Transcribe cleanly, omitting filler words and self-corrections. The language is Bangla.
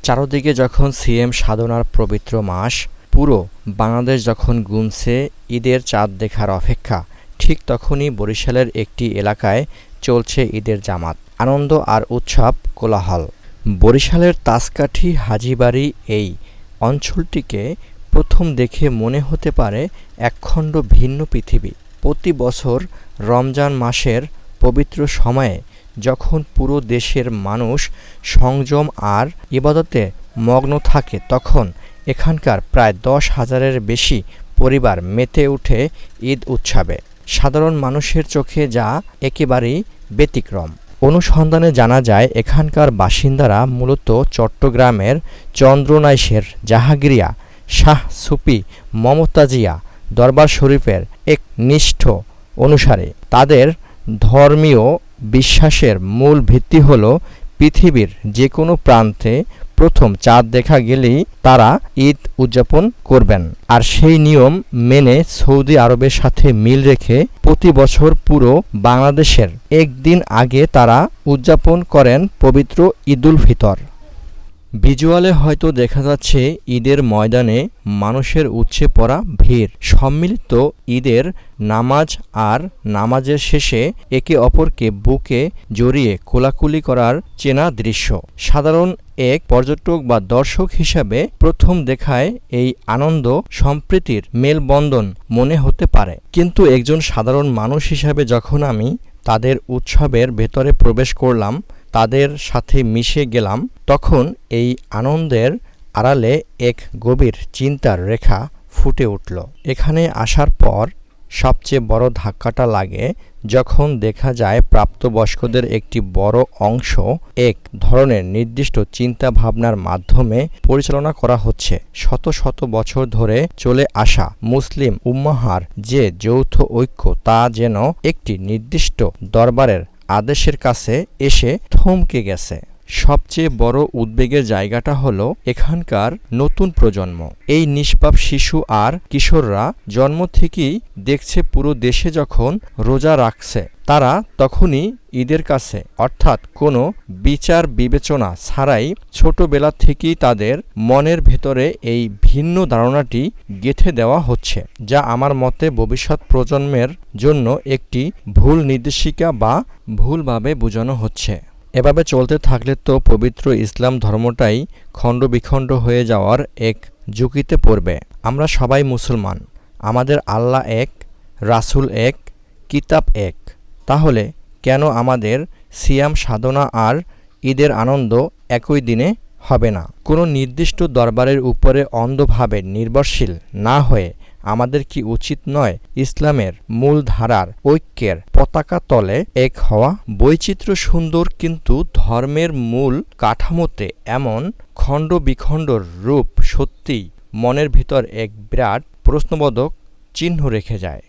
চারদিকে যখন সিএম সাধনার পবিত্র মাস, পুরো বাংলাদেশ যখন গুনছে ঈদের চাঁদ দেখার অপেক্ষা, ঠিক তখনই বরিশালের একটি এলাকায় চলছে ঈদের জামাত, আনন্দ আর উৎসব কোলাহল। বরিশালের তাসকাঠি হাজীবাড়ি এই অঞ্চলটিকে প্রথম দেখে মনে হতে পারে একখণ্ড ভিন্ন পৃথিবী। প্রতি বছর রমজান মাসের পবিত্র সময়ে যখন পুরো দেশের মানুষ সংযম আর ইবাদতে মগ্ন থাকে, তখন এখানকার প্রায় ১০,০০০-এর বেশি পরিবার মেতে ওঠে ঈদ উৎসবে। সাধারণ মানুষের চোখে যা একেবারেই ব্যতিক্রম। অনুসন্ধানে জানা যায়, এখানকার বাসিন্দারা মূলত চট্টগ্রামের চন্দ্রনাইশের জাহাঙ্গীরিয়া শাহ সুফি মমতাজিয়া দরবার শরীফের এক নিষ্ঠ অনুসারী। তাদের ধর্মীয় বিশ্বাসের মূল ভিত্তি হল পৃথিবীর যে কোনো প্রান্তে প্রথম চাঁদ দেখা গেলেই তারা ঈদ উদযাপন করবেন। আর সেই নিয়ম মেনে সৌদি আরবের সাথে মিল রেখে প্রতি বছর পুরো বাংলাদেশের একদিন আগে তারা উদযাপন করেন পবিত্র ঈদুল ফিতর। ভিজুয়ালে হয়তো দেখা যাচ্ছে ঈদের ময়দানে মানুষের উপচে পড়া ভিড়, সম্মিলিত ঈদের নামাজ আর নামাজের শেষে একে অপরকে বুকে জড়িয়ে কোলাকুলি করার চেনা দৃশ্য। সাধারণ এক পর্যটক বা দর্শক হিসাবে প্রথম দেখায় এই আনন্দ সম্প্রীতির মেলবন্ধন মনে হতে পারে, কিন্তু একজন সাধারণ মানুষ হিসাবে যখন আমি তাদের উৎসবের ভেতরে প্রবেশ করলাম, তাদের সাথে মিশে গেলাম, তখন এই আনন্দের আড়ালে এক গভীর চিন্তার রেখা ফুটে উঠল। এখানে আসার পর সবচেয়ে বড় ধাক্কাটা লাগে যখন দেখা যায় প্রাপ্তবয়স্কদের একটি বড় অংশ এক ধরনের নির্দিষ্ট চিন্তা ভাবনার মাধ্যমে পরিচালনা করা হচ্ছে। শত শত বছর ধরে চলে আসা মুসলিম উম্মাহর যে যৌথ ঐক্য, তা যেন একটি নির্দিষ্ট দরবারের আদেশের কাছে এসে থমকে গেছে। সবচেয়ে বড় উদ্বেগের জায়গাটা হলো এখানকার নতুন প্রজন্ম। এই নিষ্পাপ শিশু আর কিশোররা জন্ম থেকেই দেখছে পুরো দেশে যখন রোজা রাখছে, তারা তখনই ঈদের কাছে, অর্থাৎ কোনো বিচার বিবেচনা ছাড়াই ছোটবেলা থেকেই তাদের মনের ভেতরে এই ভিন্ন ধারণাটি গেঁথে দেওয়া হচ্ছে, যা আমার মতে ভবিষ্যৎ প্রজন্মের জন্য একটি ভুল নির্দেশিকা বা ভুলভাবে বোঝানো হচ্ছে। এভাবে চলতে থাকলে তো পবিত্র ইসলাম ধর্মটাই খণ্ডবিখণ্ড হয়ে যাওয়ার এক ঝুঁকিতে পড়বে। আমরা সবাই মুসলমান, আমাদের আল্লাহ এক, রাসূল এক, কিতাব এক। তাহলে কেন আমাদের সিয়াম সাধনা আর ঈদের আনন্দ একই দিনে হবে না? কোনো নির্দিষ্ট দরবারের উপরে অন্ধভাবে নির্ভরশীল না হয়ে আমাদের কি উচিত নয় ইসলামের মূল ধারার ঐক্যের পতাকা তলে এক হওয়া? বৈচিত্র্য সুন্দর, কিন্তু ধর্মের মূল কাঠামোতে এমন খণ্ড বিখণ্ডর রূপ সত্যিই মনের ভিতর এক বিরাট প্রশ্নবোধক চিহ্ন রেখে যায়।